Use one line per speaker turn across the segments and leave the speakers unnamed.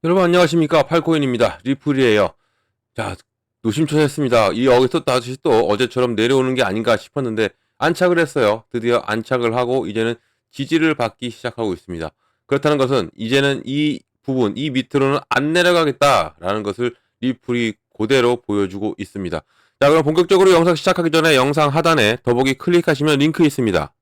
여러분 안녕하십니까, 팔코인입니다. 리플이에요. 자, 노심초사했습니다. 이 여기서 다시 또 어제처럼 내려오는 게 아닌가 싶었는데 안착을 했어요. 드디어 안착을 하고 이제는 지지를 받기 시작하고 있습니다. 그렇다는 것은 이제는 이 부분, 이 밑으로는 안 내려가겠다라는 것을 리플이 그대로 보여주고 있습니다. 자, 그럼 본격적으로 영상 시작하기 전에 영상 하단에 더보기 클릭하시면 링크 있습니다.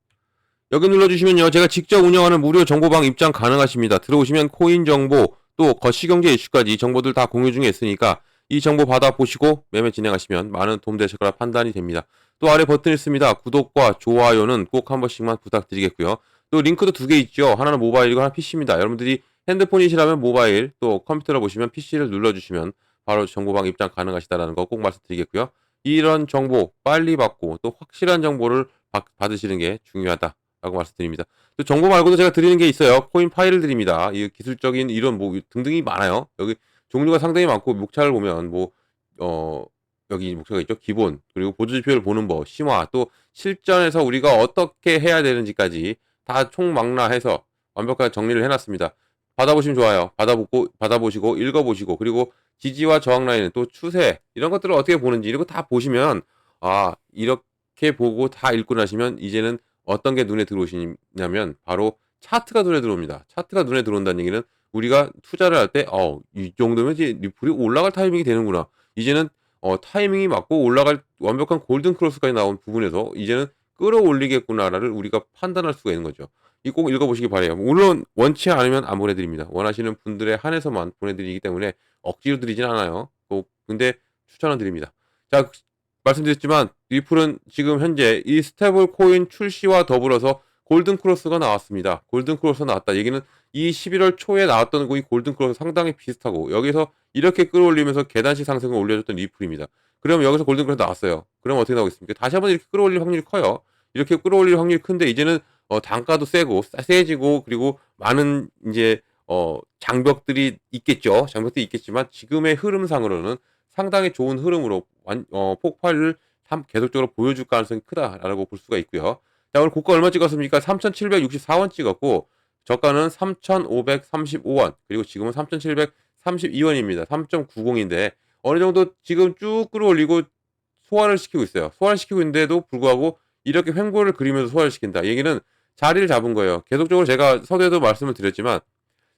여기 눌러주시면요, 제가 직접 운영하는 무료 정보방 입장 가능하십니다. 들어오시면 코인 정보, 또 거시경제 이슈까지 정보들 다 공유 중에 있으니까 이 정보 받아보시고 매매 진행하시면 많은 도움 되실 거라 판단이 됩니다. 또 아래 버튼 있습니다. 구독과 좋아요는 꼭 한 번씩만 부탁드리겠고요. 또 링크도 두 개 있죠. 하나는 모바일이고 하나 PC입니다. 여러분들이 핸드폰이시라면 모바일, 또 컴퓨터로 보시면 PC를 눌러주시면 바로 정보방 입장 가능하시다는 거 꼭 말씀드리겠고요. 이런 정보 빨리 받고 또 확실한 정보를 받으시는 게 중요하다 라고 말씀드립니다. 또 정보 말고도 제가 드리는 게 있어요. 코인 파일을 드립니다. 이 기술적인 이런 뭐 등등이 많아요. 여기 종류가 상당히 많고 목차를 보면 어 여기 목차가 있죠. 기본, 그리고 보조지표를 보는 법, 심화, 또 실전에서 우리가 어떻게 해야 되는지까지 다 총망라해서 완벽하게 정리를 해놨습니다. 받아보시면 좋아요. 받아보시고 읽어보시고, 그리고 지지와 저항 라인, 또 추세 이런 것들을 어떻게 보는지 이런 거 다 보시면, 이렇게 보고 다 읽고 나시면 이제는 어떤 게 눈에 들어오시냐면 바로 차트가 눈에 들어옵니다. 차트가 눈에 들어온다는 얘기는 우리가 투자를 할 때 이 정도면 이제 리플이 올라갈 타이밍이 되는구나. 이제는 타이밍이 맞고 올라갈 완벽한 골든 크로스까지 나온 부분에서 이제는 끌어올리겠구나를 우리가 판단할 수가 있는 거죠. 이 꼭 읽어보시기 바래요. 물론 원치 않으면 안 보내드립니다. 원하시는 분들에 한해서만 보내드리기 때문에 억지로 드리진 않아요. 근데 추천은 드립니다. 자, 말씀드렸지만 리플은 지금 현재 이 스테이블 코인 출시와 더불어서 골든 크로스가 나왔습니다. 골든 크로스가 나왔다. 얘기는 이 11월 초에 나왔던 이 골든 크로스 상당히 비슷하고, 여기서 이렇게 끌어올리면서 계단식 상승을 올려줬던 리플입니다. 그럼 여기서 골든 크로스 나왔어요. 그럼 어떻게 나오겠습니까? 다시 한번 이렇게 끌어올릴 확률이 커요. 이렇게 끌어올릴 확률이 큰데 이제는 단가도 세지고, 그리고 많은 이제 장벽들이 있겠죠. 장벽들이 있겠지만 지금의 흐름상으로는 상당히 좋은 흐름으로 폭발을 계속적으로 보여줄 가능성이 크다라고 볼 수가 있고요. 자, 오늘 고가 얼마 찍었습니까? 3,764원 찍었고, 저가는 3,535원, 그리고 지금은 3,732원입니다. 3.90인데 어느 정도 지금 쭉 끌어올리고 소화를 시키고 있어요. 소화를 시키고 있는데도 불구하고 이렇게 횡보를 그리면서 소화를 시킨다. 얘기는 자리를 잡은 거예요. 계속적으로 제가 서두에도 말씀을 드렸지만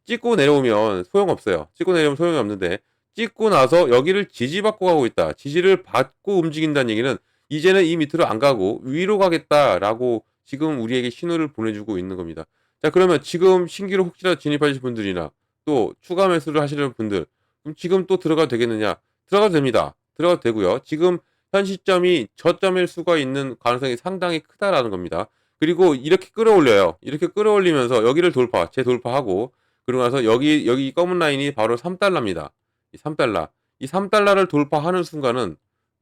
찍고 내려오면 소용없어요. 찍고 내려오면 소용이 없는데 찍고 나서 여기를 지지받고 가고 있다. 지지를 받고 움직인다는 얘기는 이제는 이 밑으로 안 가고 위로 가겠다라고 지금 우리에게 신호를 보내주고 있는 겁니다. 자, 그러면 지금 신규로 혹시나 진입하실 분들이나 또 추가 매수를 하시는 분들, 그럼 지금 또 들어가도 되겠느냐? 들어가도 됩니다. 들어가도 되고요. 지금 현 시점이 저점일 수가 있는 가능성이 상당히 크다라는 겁니다. 그리고 이렇게 끌어올려요. 이렇게 끌어올리면서 여기를 재돌파하고, 그러고 나서 여기 검은 라인이 바로 3달러입니다. 이 3달러. 이 3달러를 돌파하는 순간은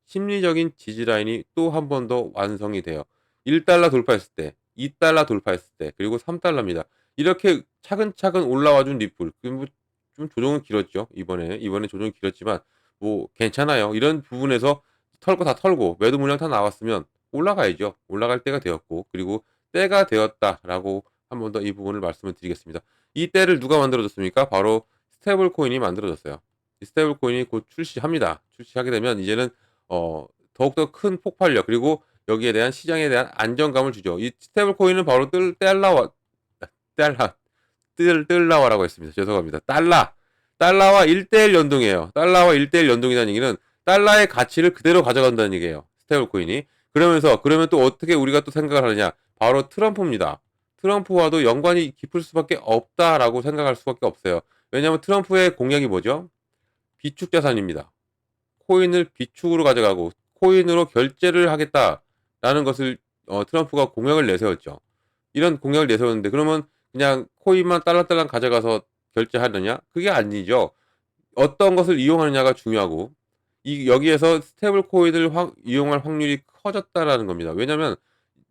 심리적인 지지 라인이 또 한 번 더 완성이 돼요. 1달러 돌파했을 때, 2달러 돌파했을 때, 그리고 3달러입니다. 이렇게 차근차근 올라와 준 리플. 좀 조정은 길었죠. 이번에 조정이 길었지만 뭐 괜찮아요. 이런 부분에서 털 거 다 털고 매도 물량 다 나왔으면 올라가야죠. 올라갈 때가 되었고, 그리고 때가 되었다라고 한 번 더 이 부분을 말씀을 드리겠습니다. 이 때를 누가 만들어줬습니까? 바로 스테이블 코인이 만들어졌어요. 이 스테이블 코인이 곧 출시합니다. 출시하게 되면 이제는 더욱더 큰 폭발력, 그리고 여기에 대한 시장에 대한 안정감을 주죠. 이 스테이블 코인은 바로 달러 뜰라와라고 했습니다. 죄송합니다. 달러와 1대1 연동이에요. 달러와 1대1 연동이라는 얘기는 달러의 가치를 그대로 가져간다는 얘기예요. 스테이블 코인이. 그러면 또 어떻게 우리가 또 생각을 하느냐? 바로 트럼프입니다. 트럼프와도 연관이 깊을 수밖에 없다라고 생각할 수밖에 없어요. 왜냐하면 트럼프의 공약이 뭐죠? 비축 자산입니다. 코인을 비축으로 가져가고 코인으로 결제를 하겠다라는 것을 트럼프가 공약을 내세웠죠. 이런 공약을 내세웠는데 그러면 그냥 코인만 딸랑딸랑 가져가서 결제하느냐? 그게 아니죠. 어떤 것을 이용하느냐가 중요하고, 여기에서 스테이블 코인을 이용할 확률이 커졌다라는 겁니다. 왜냐하면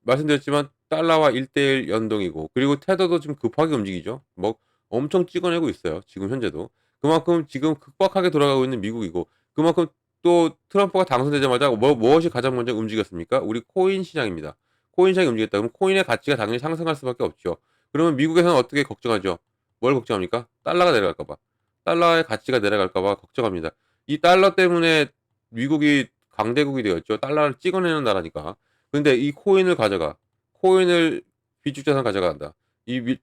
말씀드렸지만 달러와 1대1 연동이고, 그리고 테더도 좀 급하게 움직이죠. 뭐 엄청 찍어내고 있어요. 지금 현재도. 그만큼 지금 급박하게 돌아가고 있는 미국이고, 그만큼 또 트럼프가 당선되자마자 무엇이 가장 먼저 움직였습니까? 우리 코인 시장입니다. 코인 시장이 움직였다. 그럼 코인의 가치가 당연히 상승할 수밖에 없죠. 그러면 미국에서는 어떻게 걱정하죠? 뭘 걱정합니까? 달러가 내려갈까 봐. 달러의 가치가 내려갈까 봐 걱정합니다. 이 달러 때문에 미국이 강대국이 되었죠. 달러를 찍어내는 나라니까. 근데 이 코인을 가져가. 코인을 비축 자산 가져간다.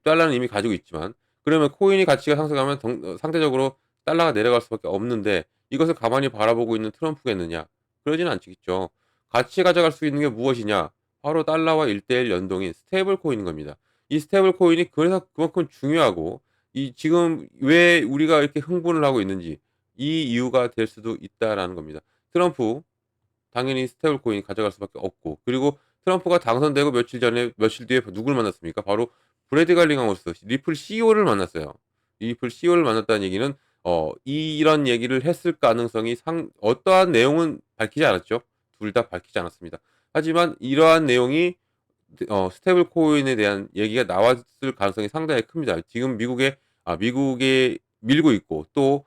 달러는 이미 가지고 있지만 그러면 코인이 가치가 상승하면 상대적으로 달러가 내려갈 수밖에 없는데 이것을 가만히 바라보고 있는 트럼프겠느냐? 그러진 않겠죠. 같이 가져갈 수 있는 게 무엇이냐? 바로 달러와 1대1 연동인 스테이블 코인인 겁니다. 이 스테이블 코인이 그래서 그만큼 중요하고 이 지금 왜 우리가 이렇게 흥분을 하고 있는지 이 이유가 될 수도 있다라는 겁니다. 트럼프 당연히 스테이블 코인 가져갈 수밖에 없고 그리고 트럼프가 당선되고 며칠 뒤에 누굴 만났습니까? 바로 브래드 갈링하우스 리플 CEO를 만났어요. 리플 CEO를 만났다는 얘기는 이런 얘기를 했을 가능성이 어떠한 내용은 밝히지 않았죠. 둘 다 밝히지 않았습니다. 하지만 이러한 내용이 스테이블 코인에 대한 얘기가 나왔을 가능성이 상당히 큽니다. 지금 미국에 밀고 있고 또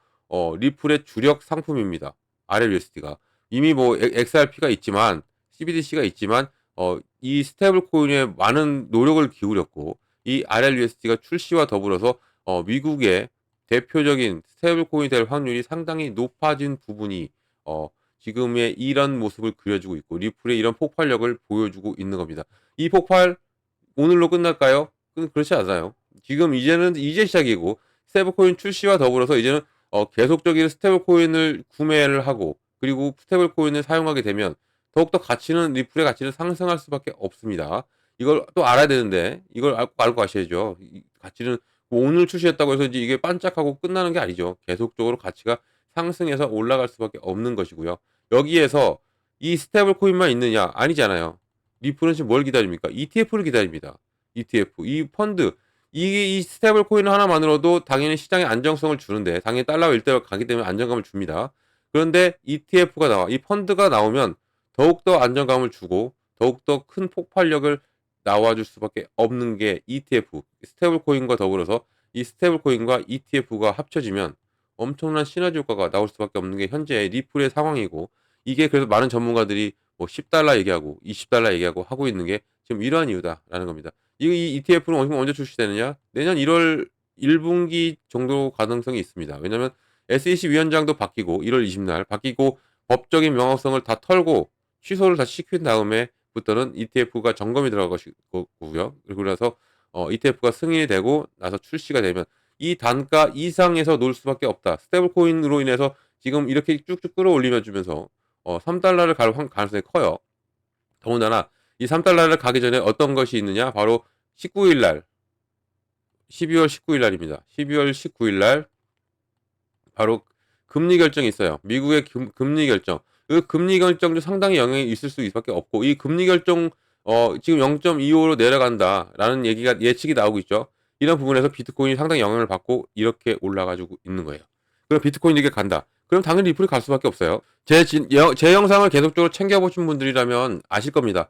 리플의 주력 상품입니다. RLUSD가 이미 뭐 XRP가 있지만 CBDC가 있지만 이 스테이블 코인에 많은 노력을 기울였고 이 RLUSD가 출시와 더불어서 미국의 대표적인 스테이블 코인이 될 확률이 상당히 높아진 부분이 지금의 이런 모습을 그려주고 있고 리플의 이런 폭발력을 보여주고 있는 겁니다. 이 폭발 오늘로 끝날까요? 그렇지 않아요. 지금 이제 시작이고 스테이블 코인 출시와 더불어서 이제는 계속적인 스테이블 코인을 구매를 하고 그리고 스테이블 코인을 사용하게 되면 더욱더 리플의 가치는 상승할 수밖에 없습니다. 이걸 또 알아야 되는데 이걸 알고 가셔야죠. 이 가치는 뭐 오늘 출시했다고 해서 이제 이게 반짝하고 끝나는 게 아니죠. 계속적으로 가치가 상승해서 올라갈 수밖에 없는 것이고요. 여기에서 이 스테이블 코인만 있느냐? 아니잖아요. 리플은 지금 뭘 기다립니까? ETF를 기다립니다. ETF, 이 펀드, 이 스테이블 코인 하나만으로도 당연히 시장에 안정성을 주는데, 당연히 달러와 일대로 가기 때문에 안정감을 줍니다. 그런데 ETF가 이 펀드가 나오면 더욱더 안정감을 주고, 더욱더 큰 폭발력을 나와줄 수밖에 없는 게 ETF, 스테이블 코인과 더불어서 이 스테이블 코인과 ETF가 합쳐지면 엄청난 시너지 효과가 나올 수밖에 없는 게 현재 리플의 상황이고, 이게 그래서 많은 전문가들이 뭐 10달러 얘기하고 20달러 얘기하고 하고 있는 게 지금 이러한 이유다라는 겁니다. 이 ETF는 언제 출시되느냐? 내년 1월 1분기 정도 가능성이 있습니다. 왜냐하면 SEC 위원장도 바뀌고 1월 20날 바뀌고 법적인 명확성을 다 털고 취소를 다시 시킨 다음에부터는 ETF가 점검이 들어갈 것이고요. 그래서 ETF가 승인이 되고 나서 출시가 되면 이 단가 이상에서 놀 수밖에 없다. 스테이블 코인으로 인해서 지금 이렇게 쭉쭉 끌어올리며 주면서 3달러를 갈 가능성이 커요. 더군다나 이 3달러를 가기 전에 어떤 것이 있느냐? 바로 19일 날 12월 19일 날입니다. 12월 19일 날 바로 금리 결정이 있어요. 미국의 금리 결정. 그 금리 결정도 상당히 영향이 있을 수밖에 없고 이 금리 결정 지금 0.25로 내려간다라는 예측이 나오고 있죠. 이런 부분에서 비트코인이 상당히 영향을 받고 이렇게 올라가지고 있는 거예요. 그럼 비트코인이 이게 간다. 그럼 당연히 리플이 갈 수밖에 없어요. 제 영상을 계속적으로 챙겨보신 분들이라면 아실 겁니다.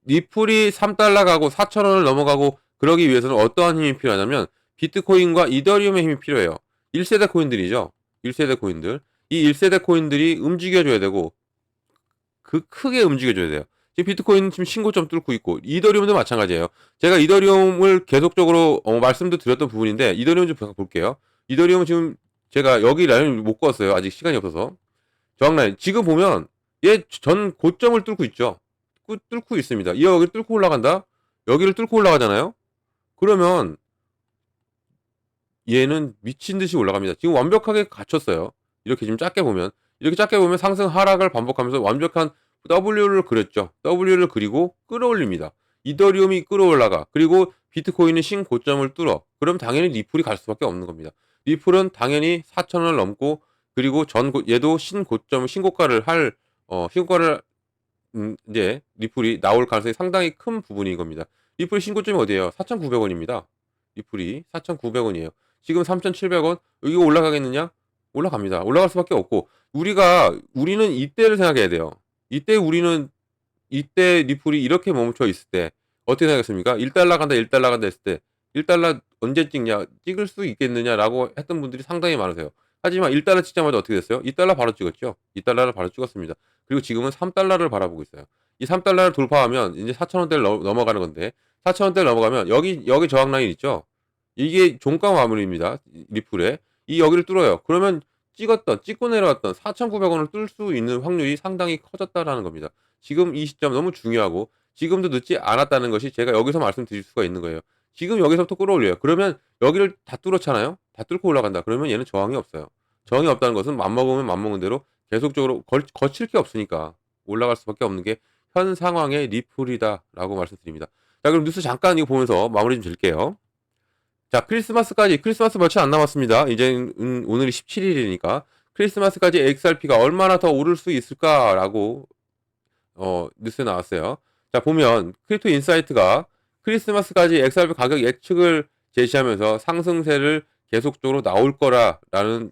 리플이 3달러 가고 4,000원을 넘어가고 그러기 위해서는 어떠한 힘이 필요하냐면 비트코인과 이더리움의 힘이 필요해요. 1세대 코인들이죠. 1세대 코인들. 이 1세대 코인들이 움직여줘야 되고 크게 움직여줘야 돼요. 지금 비트코인은 지금 신고점 뚫고 있고 이더리움도 마찬가지예요. 제가 이더리움을 계속적으로 말씀도 드렸던 부분인데 이더리움 좀 볼게요. 이더리움은 지금 제가 여기 라인을 못 그었어요. 아직 시간이 없어서. 저항 라인. 지금 보면 얘 전 고점을 뚫고 있죠. 뚫고 있습니다. 여기를 뚫고 올라간다? 여기를 뚫고 올라가잖아요? 그러면 얘는 미친 듯이 올라갑니다. 지금 완벽하게 갇혔어요. 이렇게 지금 이렇게 작게 보면 상승 하락을 반복하면서 완벽한 W를 그렸죠. W를 그리고 끌어올립니다. 이더리움이 끌어올라가. 그리고 비트코인은 신고점을 뚫어. 그럼 당연히 리플이 갈 수밖에 없는 겁니다. 리플은 당연히 4,000원을 넘고 그리고 얘도 신고가를 이제 리플이 나올 가능성이 상당히 큰 부분인 겁니다. 리플 신고점이 어디예요? 4,900원입니다. 리플이 4,900원이에요. 지금 3,700원? 이거 올라가겠느냐? 올라갑니다. 올라갈 수밖에 없고 우리는 이때를 생각해야 돼요. 이때 리플이 이렇게 멈춰 있을 때 어떻게 생각했습니까? 1달러 간다 1달러 간다 했을 때 1달러 언제 찍을 수 있겠느냐라고 했던 분들이 상당히 많으세요. 하지만 1달러 찍자마자 어떻게 됐어요? 2달러 바로 찍었죠. 2달러를 바로 찍었습니다. 그리고 지금은 3달러를 바라보고 있어요. 이 3달러를 돌파하면 이제 4,000원대를 넘어가는 건데 4,000원대를 넘어가면 여기 저항 라인 있죠. 이게 종가 마무리입니다. 리플에 이 여기를 뚫어요. 그러면 찍고 내려왔던 4,900원을 뚫을 수 있는 확률이 상당히 커졌다라는 겁니다. 지금 이 시점 너무 중요하고 지금도 늦지 않았다는 것이 제가 여기서 말씀드릴 수가 있는 거예요. 지금 여기서부터 끌어올려요. 그러면 여기를 다 뚫었잖아요. 다 뚫고 올라간다. 그러면 얘는 저항이 없어요. 저항이 없다는 것은 맘먹으면 맘먹은 대로 계속적으로 거칠 게 없으니까 올라갈 수밖에 없는 게 현 상황의 리플이다라고 말씀드립니다. 자, 그럼 뉴스 잠깐 이거 보면서 마무리 좀 드릴게요. 자, 크리스마스 며칠 안 남았습니다. 이제 오늘이 17일이니까 크리스마스까지 XRP가 얼마나 더 오를 수 있을까라고 뉴스에 나왔어요. 자, 보면 크립토 인사이트가 크리스마스까지 XRP 가격 예측을 제시하면서 상승세를 계속적으로 나올 거라라는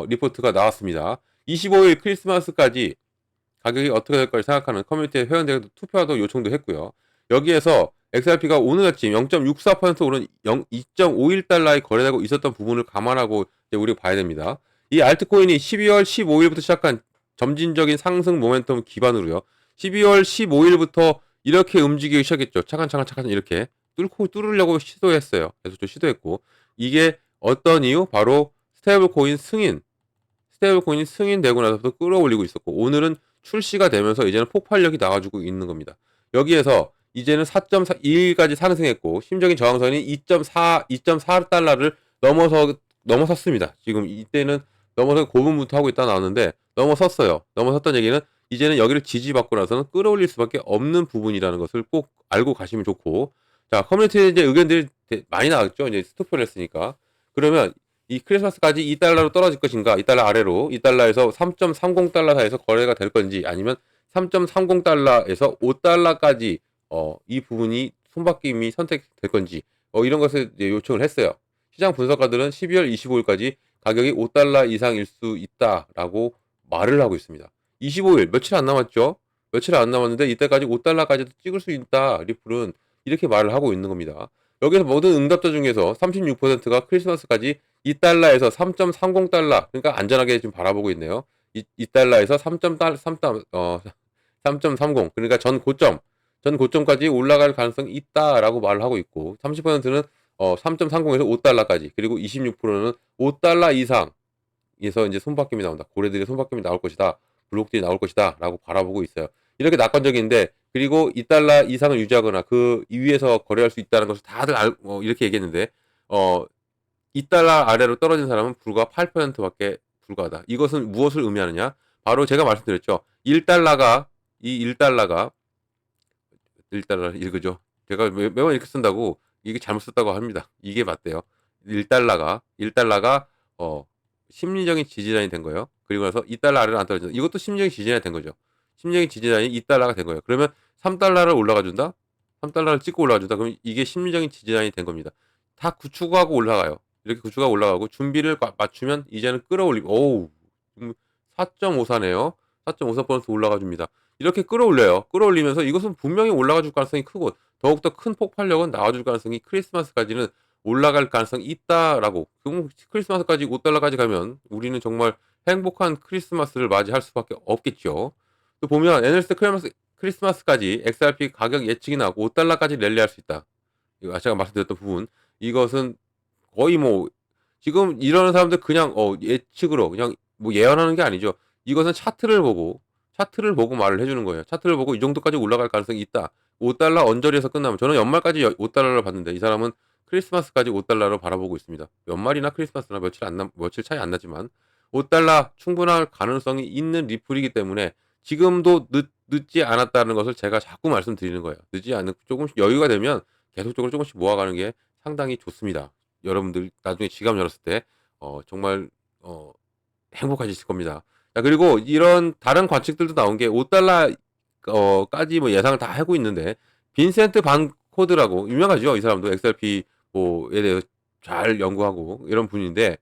리포트가 나왔습니다. 25일 크리스마스까지 가격이 어떻게 될 걸 생각하는 커뮤니티 회원들에게 투표도 요청도 했고요. 여기에서 XRP가 오늘 아침 0.64% 오른 2.51달러에 거래되고 있었던 부분을 감안하고 우리가 봐야 됩니다. 이 알트코인이 12월 15일부터 시작한 점진적인 상승 모멘텀 기반으로요. 12월 15일부터 이렇게 움직이기 시작했죠. 차근차근 이렇게 뚫으려고 시도했어요. 계속 좀 시도했고 이게 어떤 이유? 바로 스테이블 코인이 승인되고 나서부터 끌어올리고 있었고 오늘은 출시가 되면서 이제는 폭발력이 나와주고 있는 겁니다. 여기에서 이제는 4.2까지 상승했고 심적인 저항선이 2.4달러를 넘어섰습니다. 지금 이때는 넘어서 고분부터 하고 있다 나왔는데 넘어섰어요. 넘어섰던 얘기는 이제는 여기를 지지받고 나서는 끌어올릴 수밖에 없는 부분이라는 것을 꼭 알고 가시면 좋고 자 커뮤니티에 이제 의견들이 많이 나왔죠. 이제 스토프를 했으니까 그러면 이 크리스마스까지 2달러로 떨어질 것인가 2달러 아래로 2달러에서 3.30달러 사이에서 거래가 될 건지 아니면 3.30달러에서 5달러까지 이 부분이 손바뀜이 선택될 건지 이런 것을 이제 요청을 했어요. 시장 분석가들은 12월 25일까지 가격이 5달러 이상일 수 있다라고 말을 하고 있습니다. 25일 며칠 안 남았죠? 며칠 안 남았는데 이때까지 5달러까지도 찍을 수 있다. 리플은 이렇게 말을 하고 있는 겁니다. 여기서 모든 응답자 중에서 36%가 크리스마스까지 2달러에서 3.30달러 그러니까 안전하게 지금 바라보고 있네요. 2달러에서 3.30 그러니까 전 고점까지 올라갈 가능성이 있다라고 말을 하고 있고 30%는 3.30에서 5달러까지 그리고 26%는 5달러 이상에서 이제 손바뀜이 나온다. 고래들의 손바뀜이 나올 것이다. 블록들이 나올 것이다. 라고 바라보고 있어요. 이렇게 낙관적인데 그리고 2달러 이상을 유지하거나 그 위에서 거래할 수 있다는 것을 다들 이렇게 얘기했는데 2달러 아래로 떨어진 사람은 불과 8%밖에 불과하다. 이것은 무엇을 의미하느냐? 바로 제가 말씀드렸죠. 1달러가 1달러 읽으죠. 제가 매번 이렇게 쓴다고 이게 잘못 썼다고 합니다. 이게 맞대요. 1달러가 심리적인 지지라인이 된 거예요. 그리고 나서 2달러 아래로 안 떨어진다. 이것도 심리적인 지지라인이 된 거죠. 심리적인 지지라인이 2달러가 된 거예요. 그러면 3달러를 올라가 준다? 3달러를 찍고 올라가 준다? 그럼 이게 심리적인 지지라인이 된 겁니다. 다 구축하고 올라가요. 이렇게 구축하고 올라가고 준비를 맞추면 이제는 끌어올리고 오우 4.54네요. 4.54% 올라가 줍니다. 이렇게 끌어올려요. 끌어올리면서 이것은 분명히 올라가 줄 가능성이 크고 더욱더 큰 폭발력은 나와줄 가능성이 크리스마스까지는 올라갈 가능성이 있다라고. 그럼 크리스마스까지 5달러까지 가면 우리는 정말 행복한 크리스마스를 맞이할 수밖에 없겠죠. 또 보면 NLS 크리스마스까지 XRP 가격 예측이 나고 5달러까지 랠리할 수 있다. 이거 제가 말씀드렸던 부분. 이것은 거의 뭐 지금 이러는 사람들 그냥 예측으로 그냥 뭐 예언하는 게 아니죠. 이것은 차트를 보고 말을 해주는 거예요. 차트를 보고 이 정도까지 올라갈 가능성이 있다. 5달러 언저리에서 끝나면 저는 연말까지 5달러를 봤는데 이 사람은 크리스마스까지 5달러로 바라보고 있습니다. 연말이나 크리스마스나 며칠 차이 안 나지만 5달러 충분할 가능성이 있는 리플이기 때문에 지금도 늦지 않았다는 것을 제가 자꾸 말씀드리는 거예요. 늦지 않은 조금씩 여유가 되면 계속적으로 조금씩 모아가는 게 상당히 좋습니다. 여러분들 나중에 지갑 열었을 때 정말 행복하실 겁니다. 자, 그리고 이런 다른 관측들도 나온 게 5달러 까지 뭐 예상을 다 하고 있는데 빈센트 반 코드라고 유명하죠. 이 사람도 XRP 뭐에 대해서 잘 연구하고 이런 분인데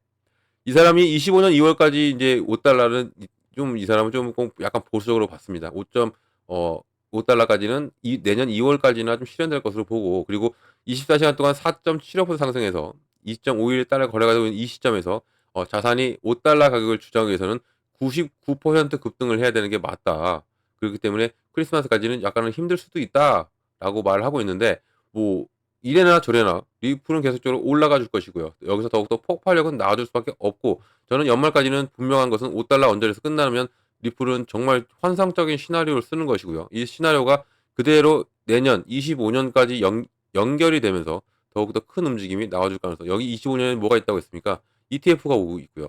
이 사람이 25년 2월까지 이제 5달러는 좀 이 사람은 좀 약간 보수적으로 봤습니다. 5달러까지는 내년 2월까지나 좀 실현될 것으로 보고 그리고 24시간 동안 4.75% 상승해서 2.51달러 거래가 되고 있는 이 시점에서 자산이 5달러 가격을 주장하기 위해서는 99% 급등을 해야 되는 게 맞다. 그렇기 때문에 크리스마스까지는 약간은 힘들 수도 있다라고 말을 하고 있는데 뭐 이래나 저래나 리플은 계속적으로 올라가 줄 것이고요. 여기서 더욱더 폭발력은 나와줄 수밖에 없고 저는 연말까지는 분명한 것은 5달러 언저리에서 끝나면 리플은 정말 환상적인 시나리오를 쓰는 것이고요. 이 시나리오가 그대로 내년 25년까지 연결이 되면서 더욱더 큰 움직임이 나와줄 가능성. 여기 25년에 뭐가 있다고 했습니까? ETF가 오고 있고요.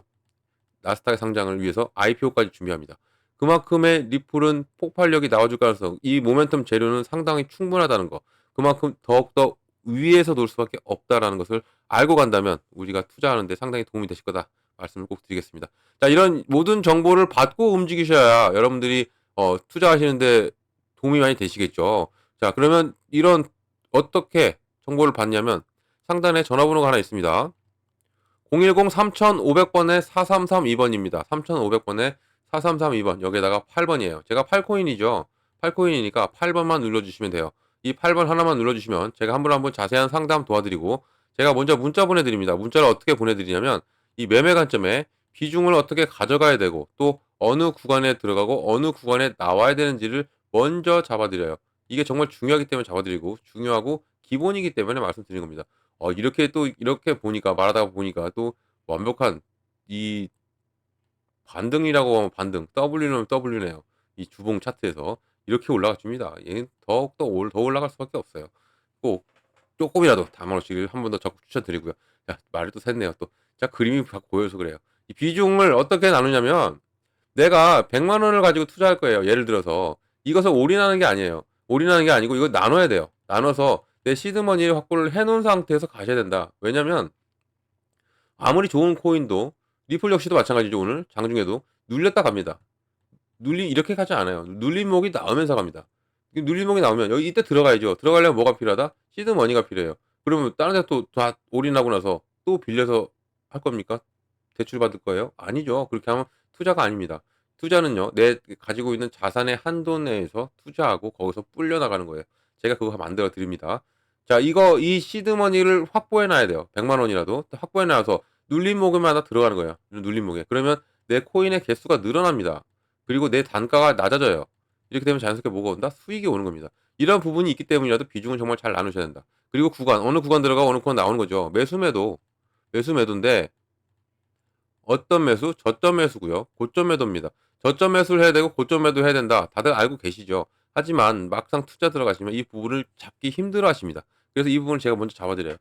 나스닥 상장을 위해서 IPO까지 준비합니다. 그만큼의 리플은 폭발력이 나와줄 가능성, 이 모멘텀 재료는 상당히 충분하다는 거, 그만큼 더욱더 위에서 놀 수밖에 없다라는 것을 알고 간다면 우리가 투자하는데 상당히 도움이 되실 거다 말씀을 꼭 드리겠습니다. 자, 이런 모든 정보를 받고 움직이셔야 여러분들이 투자하시는데 도움이 많이 되시겠죠. 자, 그러면 이런 어떻게 정보를 받냐면 상단에 전화번호가 하나 있습니다. 010-3500번에 4332번입니다. 3500번에 4332번. 여기에다가 8번이에요. 제가 8코인이죠. 8코인이니까 8번만 눌러주시면 돼요. 이 8번 하나만 눌러주시면 제가 한 분 한 분 자세한 상담 도와드리고 제가 먼저 문자 보내드립니다. 문자를 어떻게 보내드리냐면 이 매매 관점에 비중을 어떻게 가져가야 되고 또 어느 구간에 들어가고 어느 구간에 나와야 되는지를 먼저 잡아드려요. 이게 정말 중요하기 때문에 잡아드리고 중요하고 기본이기 때문에 말씀드리는 겁니다. 이렇게 또 이렇게 보니까 말하다가 보니까 또 완벽한 이 반등이라고 하면 반등, W는 W네요. 이 주봉 차트에서 이렇게 올라가 줍니다. 얘는 더욱더 더 올라갈 수밖에 없어요. 꼭 쪼끔이라도 담아놓으시길 한 번 더 적극 추천드리고요. 자, 말을 또 샜네요 또. 자, 그림이 보여서 그래요. 이 비중을 어떻게 나누냐면 내가 100만 원을 가지고 투자할 거예요. 예를 들어서 이것을 올인하는 게 아니에요. 올인하는 게 아니고 이거 나눠야 돼요. 나눠서 내 시드머니를 확보를 해 놓은 상태에서 가셔야 된다. 왜냐면 아무리 좋은 코인도 리플 역시도 마찬가지죠. 오늘 장중에도 눌렸다 갑니다. 이렇게 가지 않아요. 눌림목이 나오면서 갑니다. 눌림목이 나오면 여기 이때 들어가야죠. 들어가려면 뭐가 필요하다? 시드머니가 필요해요. 그러면 다른 데 또 다 올인하고 나서 또 빌려서 할 겁니까? 대출 받을 거예요? 아니죠. 그렇게 하면 투자가 아닙니다. 투자는요, 내 가지고 있는 자산의 한도 내에서 투자하고 거기서 불려 나가는 거예요. 제가 그거 만들어 드립니다. 자, 이 시드머니를 확보해 놔야 돼요. 100만 원이라도 확보해 놔서 눌림목에마다 들어가는 거예요. 눌림목에. 그러면 내 코인의 개수가 늘어납니다. 그리고 내 단가가 낮아져요. 이렇게 되면 자연스럽게 뭐가 온다? 수익이 오는 겁니다. 이런 부분이 있기 때문이라도 비중을 정말 잘 나누셔야 된다. 그리고 어느 구간 들어가고 어느 구간 나오는 거죠. 매수 매도인데 어떤 매수? 저점 매수고요. 고점 매도입니다. 저점 매수를 해야 되고 고점 매도 해야 된다. 다들 알고 계시죠. 하지만 막상 투자 들어가시면 이 부분을 잡기 힘들어 하십니다. 그래서 이 부분을 제가 먼저 잡아드려요.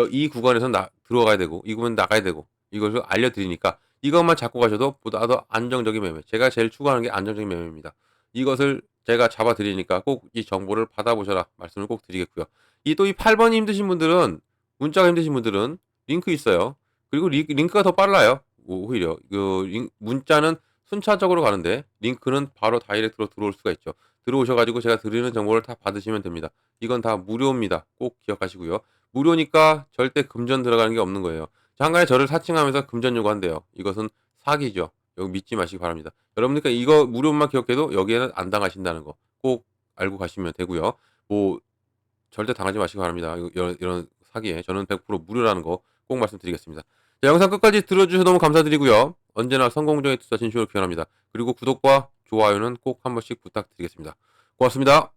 이 구간에서 들어가야 되고 이 구간 나가야 되고 이것을 알려드리니까 이것만 잡고 가셔도 보다 더 안정적인 매매. 제가 제일 추구하는 게 안정적인 매매입니다. 이것을 제가 잡아드리니까 꼭 이 정보를 받아보셔라 말씀을 꼭 드리겠고요. 이 8번이 힘드신 분들은 문자가 힘드신 분들은 링크 있어요. 그리고 링크가 더 빨라요. 오히려 문자는 순차적으로 가는데 링크는 바로 다이렉트로 들어올 수가 있죠. 들어오셔 가지고 제가 드리는 정보를 다 받으시면 됩니다. 이건 다 무료입니다. 꼭 기억하시고요. 무료니까 절대 금전 들어가는 게 없는 거예요. 한간에 저를 사칭하면서 금전 요구한대요. 이것은 사기죠. 여기 믿지 마시기 바랍니다. 여러분들 이거 무료만 기억해도 여기에는 안 당하신다는 거 꼭 알고 가시면 되고요. 뭐 절대 당하지 마시기 바랍니다. 이런 사기에 저는 100% 무료라는 거 꼭 말씀드리겠습니다. 자, 영상 끝까지 들어주셔서 너무 감사드리고요. 언제나 성공적인 투자 진심으로 기원합니다. 그리고 구독과 좋아요는 꼭 한 번씩 부탁드리겠습니다. 고맙습니다.